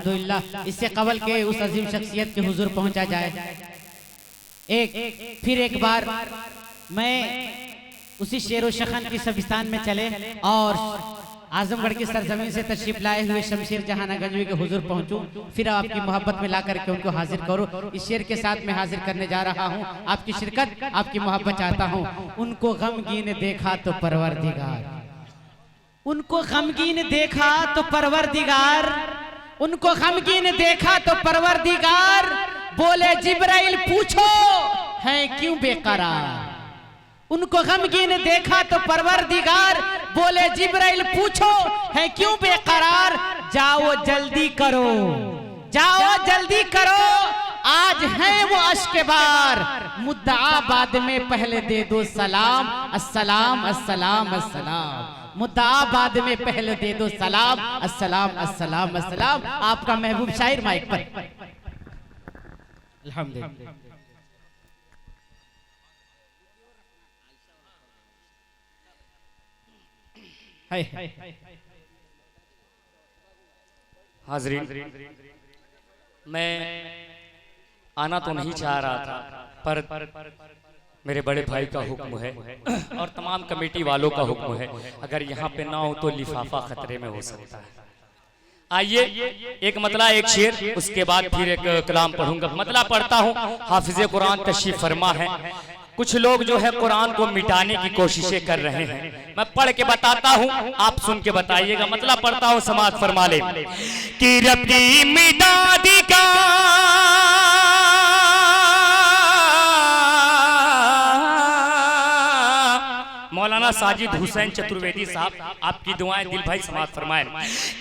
अल्हम्दुलिल्लाह इससे कबल के उस अजीम शख्सियत के हुजूर पहुंचा जाए। फिर एक बार मैं उसी शेरो शखन की सबिस्तान में चले और आजमगढ़ की सरजमीन से तशरीफ लाए हुए शमशेर जहां गंजवी के हुजूर पहुंचूं, फिर आपकी मोहब्बत में ला करके उनको हाजिर करो। इस शेर के साथ मैं हाजिर करने जा रहा हूं, आपकी शिरकत, आपकी मोहब्बत चाहता हूं। उनको गमगीन देखा तो परवरदिगार, उनको गमगीन देखा तो परवरदिगार, उनको गमगीन देखा तो परवरदिगार, बोले जिब्राइल पूछो है क्यों बेकरार। उनको गमगीन देखा तो परवरदिगार, बोले जिब्राइल पूछो है क्यों बेकरार। जाओ जल्दी करो, जाओ जल्दी करो, आज है वो अश्क बार। मुद्दा बाद में पहले दे दो सलाम, अस्सलाम अस्सलाम अस्सलाम। मुद्दा बाद में पहले दे दो सलाम, अस्सलाम अस्सलाम अस्सलाम। आपका महबूब शायर माइक पर। अल्हम्दुलिल्लाह। हाज़रीन, मैं आना तो नहीं चाह रहा था, पर मेरे बड़े भाई का हुक्म है और तमाम कमेटी वालों का हुक्म है, अगर यहाँ पे ना हो तो लिफाफा खतरे में हो सकता है। आइए एक मतला एक शेर, उसके बाद फिर एक कलाम पढ़ूंगा। मतला पढ़ता हूँ। हाफिज़ कुरान तशरीफ फरमा है। कुछ लोग जो है कुरान को मिटाने की कोशिशें कर रहे हैं, मैं पढ़ के बताता हूँ, आप सुन के बताइएगा। मतलब पढ़ता हूँ, समाज फरमा ले कि रब की मिदादी का मौलाना साजिद हुसैन चतुर्वेदी साहब, आपकी दुआएं दिल भाई समाज फरमाए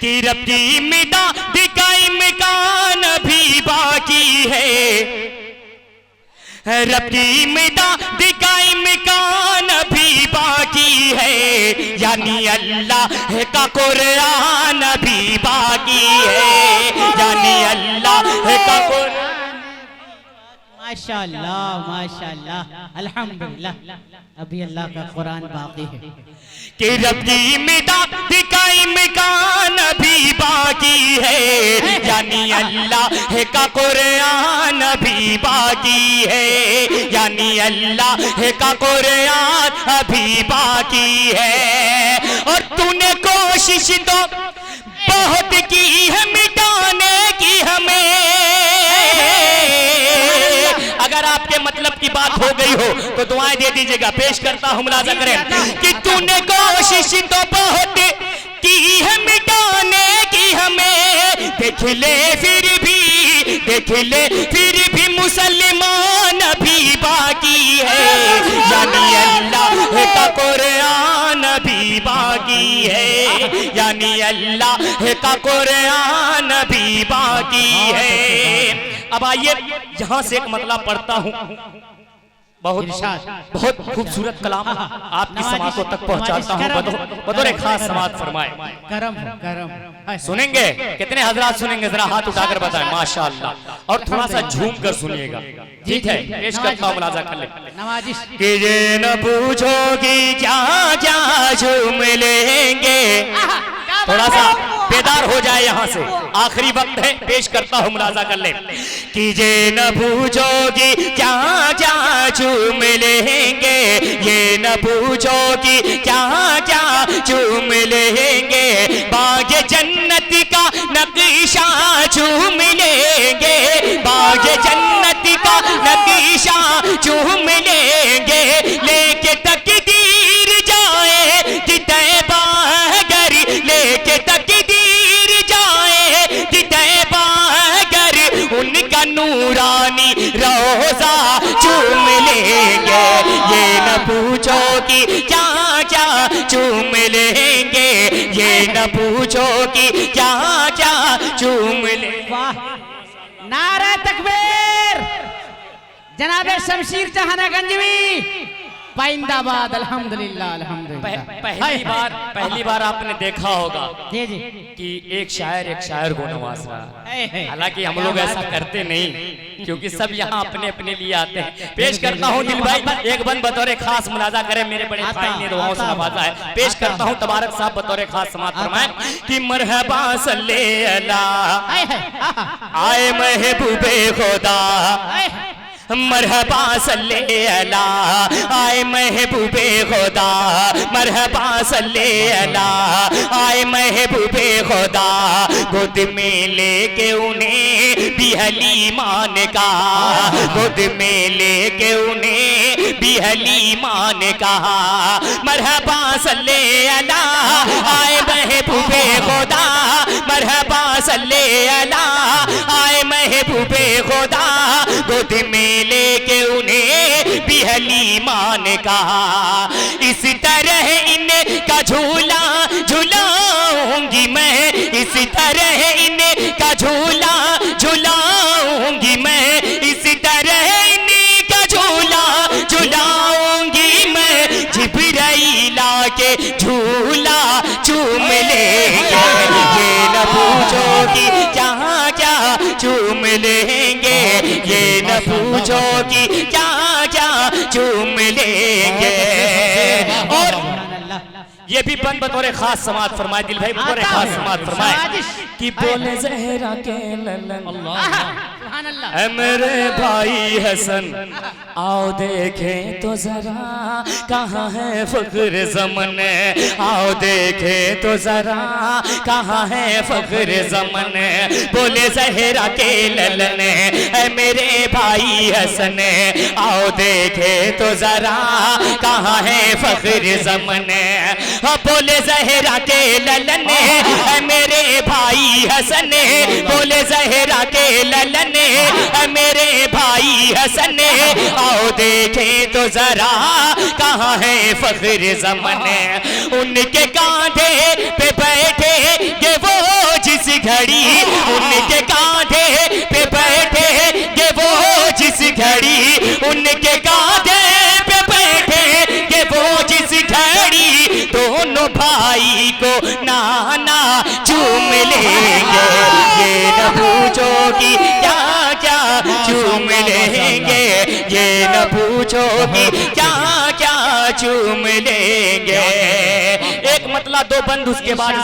कि रब की मिदादी का इम्कान भी बाकी है, रब की मिदादी का इम्कान भी बाकी है, यानी अल्लाह का कुरान भी बाकी है, यानी अल्लाह का कुरान। माशाअल्लाह माशाअल्लाह अल्हम्दुलिल्लाह, अभी अल्लाह का कुरान बाकी है कि रब की मिदादी का इम्कान भी बाकी है, यानी अल्लाह का कुरान भी बाकी है, यानी अल्लाह का कुरान अभी बाकी है। और तूने कोशिश तो बहुत की है मिटाने की हमें, अगर आपके मतलब की बात हो गई हो तो दुआएं दे दीजिएगा। पेश करता हूं, मुलाजा करें कि तूने कोशिश तो बहुत की है मिटाने की हमें, देख ले फिर भी, देख ले फिर भी मुसलमान भी बाकी है, यानी अल्लाह का कुरान भी बाकी है, यानी अल्लाह का कुरान भी बाकी है। अब आइए यहां से एक मतलब पढ़ता हूं, बहुत खूबसूरत कलाम आपकी समातों तक पहुंचाता हूं, बतौर खास समात फरमाए। करम करम सुनेंगे? कितने हजरात सुनेंगे? जरा हाथ उठाकर बताएं। माशाअल्लाह। और थोड़ा सा झूम कर सुनिएगा, ठीक है? पेश करता हूं, मुलाजा कर ले कि ये न पूछोगी क्या क्या झूम लेंगे। थोड़ा सा बेदार हो जाए यहाँ से, आखिरी वक्त है। पेश करता हूँ, मुलाजा कर ले कि ये न पूछोगी क्या क्या झूम लेंगे, ये न पूछोगी क्या क्या झूम लेंगे, बाग जन्नत का नक्शा झूम लेंगे, बाग जन्नत का नक्शा झूम लेंगे, लेके तकदीर जाए तैबा घर, लेके तकदीर जाए तैबा घर, उनका नूरानी रोजा चूम लेंगे, ये न पूछो कि क्या क्या चूम लेंगे, ये न पूछो कि क्या क्या चूम लेंगे। नारा तकबीर, जनाब शमशेर जहां गंजवी, पाइंदाबाद अल्हम्दुलिल्लाह अल्हम्दुलिल्लाह। पहली बार आपने देखा होगा जी जी कि एक शायर को नवाज रहा। हालांकि हम लोग ऐसा करते नहीं क्योंकि सब यहाँ अपने अपने लिए आते हैं। पेश करता हूँ दिल भाई एक बंद बतौर खास मुलाजा करे, मेरे बड़े भाई ने दुआओं से नवाजा है। पेश करता हूँ तबारक साहब बतौर खास समाअत फरमाएं कि मरहबा सल्ले अला आए महबूबे खुदा, मरहबा सल्ले अला आए महबूबे खुदा, मरहबा सल्ले अला आए महबूबे खुदा। गोद में लेके उन्हें भी हलीमान का, गोद में लेके उन्हें भी हलीमान कहा। मरहबा सल्ले अला आए महबूबे खुदा, मरहबा सल्ले अला आए महबूबे खुदा। गोद में लेके उन्हें भी हलीमान कहा। इस तरह इनका झूला झुलाऊंगी मैं, इस तरह इनका झूला झुलाऊंगी मैं, इस तरह इनका झूला झुलाऊंगी मैं। जिब्राइल आके झूला चूम लेंगे, ये न पूछो कि क्या क्या चूम लेंगे, ये न पूछो कि क्या क्या चूम लेंगे। और ये भी बंद बतौर खास समाअत फरमाए दिल भाई, बतौर खास समाअत फरमाए कि बोले ज़हरा के ललन मेरे भाई हसन, आओ देखें तो जरा कहाँ है फख्र ज़मन, आओ देखें तो जरा कहाँ है फख्र ज़मन। बोले ज़हरा के ललन है मेरे भाई हसन, आओ देखें तो जरा कहाँ है फख्र ज़मन। बोले ज़हरा के ललन है मेरे भाई हसन, बोले ज़हरा के ललन मेरे भाई हसन, आओ देखें तो जरा कहाँ है फख्र ज़मन। उनके कांधे पे बैठे ये वो जिस घड़ी, उनके कांधे पे बैठे ये वो जिस घड़ी, उनके कांधे पे बैठे ये वो जिस घड़ी। दोनों भाई को नाना चूम लेंगे, ये न पूछो कि क्या क्या चूम लेंगे, ये न पूछो कि क्या क्या चूम लेंगे। एक मतला दो बंद, उसके बाद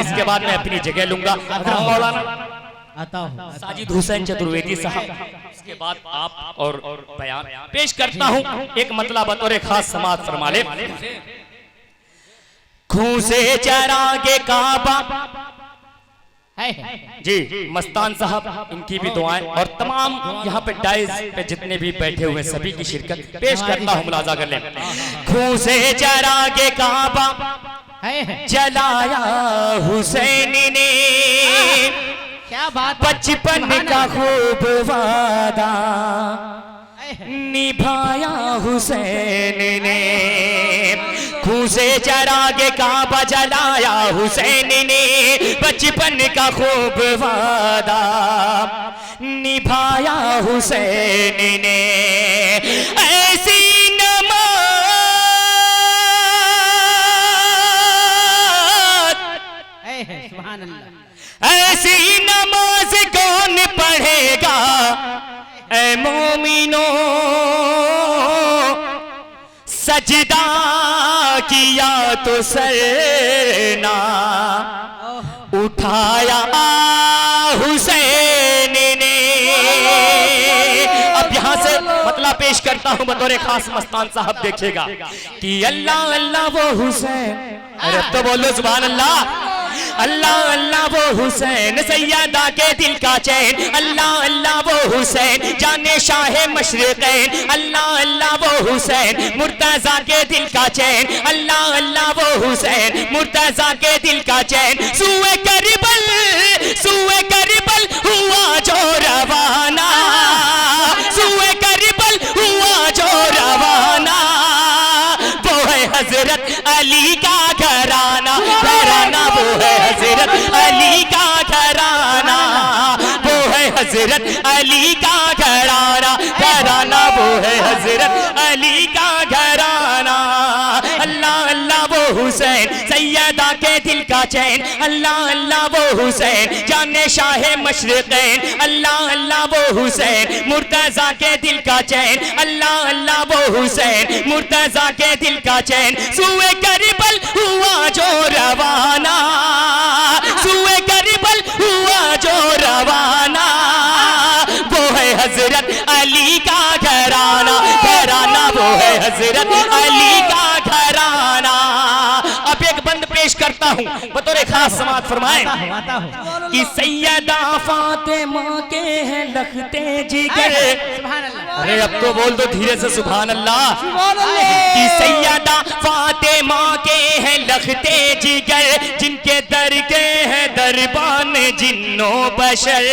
इसके बाद मैं अपनी जगह लूंगा। मौलाना साजिद हुसैन चतुर्वेदी साहब, उसके बाद आप और बयान पेश करता हूँ। एक मतला बतौर खास समाअत फरमा ले। खूं से चरागे काबा जी मस्तान साहब, इनकी भी दुआएं और तमाम यहाँ पे डाइज पे जितने भी बैठे हुए सभी की शिरकत पेश करता हूँ, मुलाजा कर लें। खूं से चरागे काबा जलाया हुसैन ने, क्या बात, बचपन का खूब वादा निभाया हुसैन ने। खूं से चरागे काबा जलाया हुसैन ने, बचपन का खूब वादा निभाया हुसैन ने। ऐसी ऐसी नमाज कौन पढ़ेगा ऐ मोमिनो, सजदा किया तो सरना उठाया हुसैन ने। अब यहाँ से मतलब पेश करता हूँ बतौर खास मस्तान साहब, देखिएगा कि अल्लाह अल्लाह वो हुसैन, अरे तो बोलो सुभान अल्लाह। अल्लाह अल्लाह वो हुसैन सैयदा के दिल का चैन, अल्लाह अल्लाह वो हुसैन जाने शाहे मशरिक़ैन, अल्लाह अल्लाह वो हुसैन मुर्तज़ा के दिल का चैन, अल्लाह अल्लाह वो हुसैन मुर्तज़ा के दिल का चैन। सुए करबल हुआ जो रवाना, सुए करबल हुआ जो रवाना, वो है हजरत अली का घराना, घराना वो है हजरत अली का घराना, वो है हजरत अली का घराना, घराना वो है हजरत अली का घराना। हुसैन, सैयदा के दिल का चैन, अल्लाह अल्लाह वो हुसैन, जाने शाहे मशरिक़ैन, अल्लाह अल्लाह वो हुसैन, मुर्तज़ा के दिल का चैन, अल्लाह अल्लाह वो हुसैन, मुर्तज़ा के दिल का चैन, सुए करबल हुआ जो रवाना, सुए करबल हुआ जो रवाना, वो है हजरत अली का घराना, घराना वो है हजरत अली का घराना। अब एक बंद पेश करता हूँ, बतौर खास समात फरमाएं कि सैयदा फातिमा के हैं लखते जिगर, अरे अब तो बोल दो धीरे से सुभान अल्लाह, कि सैयदा फातिमा के हैं लखते जिगर, जिनके दर के हैं दरबान जिन्नो बशर,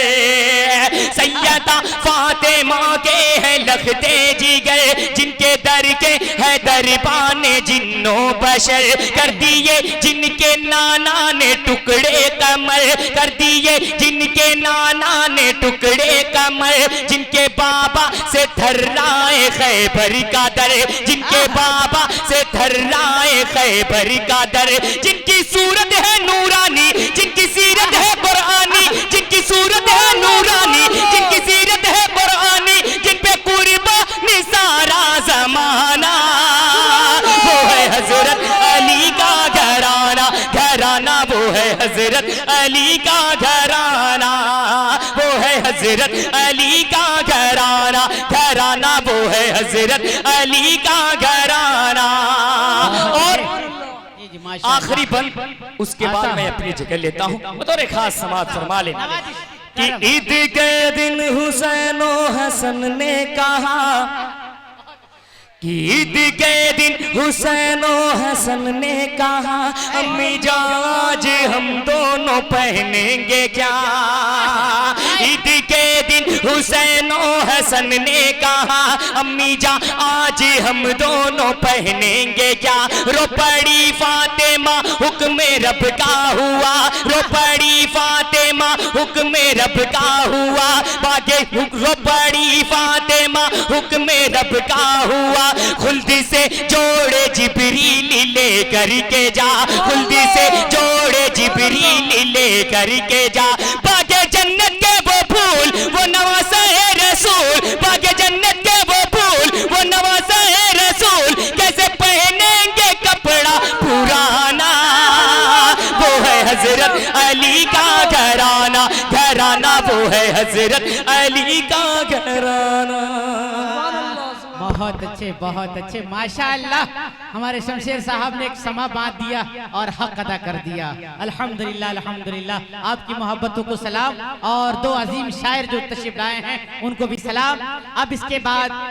सैयदा फातिमा के हैं लखते जिगर, जिनके दर के हैं दरबान जिन्नो बशर, कर दिए जिनके नाना ने टुकड़े कमर, कर दिए जिनके नाना ने टुकड़े कमर, जिनके बाबा से थर्राए खैबर का दर, जिनके बाबा से थर्राए खैबर का दर, जिनकी सूरत है नूरानी, जिनकी सीरत है कुरानी, जिनकी सूरत है नूरानी, जिनकी सीरत है कुरानी, जिन पे कुर्बानी सारा जमाना, वो है हजरत अली का घराना, घराना वो है हजरत अली का घराना, वो है हजरत अली का घराना, घराना वो है हजरत अली का घराना। और आखिरी बंद, उसके बाद मैं अपनी जगह लेता हूँ, बतौर खास समात फरमा लेना कि ईद के दिन हुसैन हसन ने कहा, कि ईद के दिन हुसैन हसन ने कहा, अम्मी जान आज हम दोनों पहनेंगे क्या, ईद के दिन हुसैन हसन ने कहा, अम्मी जान आज हम दोनों पहनेंगे क्या, रो पड़ी फातिमा हुक्म रब का हुआ, रो पड़ी फातिमा हुक्म रब का हुआ, बागे रो पड़ी फातिमा हुक्म रब का हुआ, खुल्दी से जोड़े जिब्रील ले करके जा, खुल्दी से जोड़े जिब्रील ले करके जा, बागे जन्नत के वो फूल वो नवासा है रसूल, बागे जन्नत के वो फूल वो नवासा है रसूल, कैसे पहनेंगे कपड़ा पुराना, वो है हजरत अली का घराना, घराना वो है हजरत अली का घराना। बहुत अच्छे माशाअल्लाह, हमारे शमशेर साहब ने एक समा बांध दिया और हक अदा कर दिया। अल्हम्दुलिल्लाह अल्हम्दुलिल्लाह, आपकी मोहब्बतों को सलाम, और दो अजीम शायर जो तशरीफ लाए हैं उनको भी सलाम। अब इसके बाद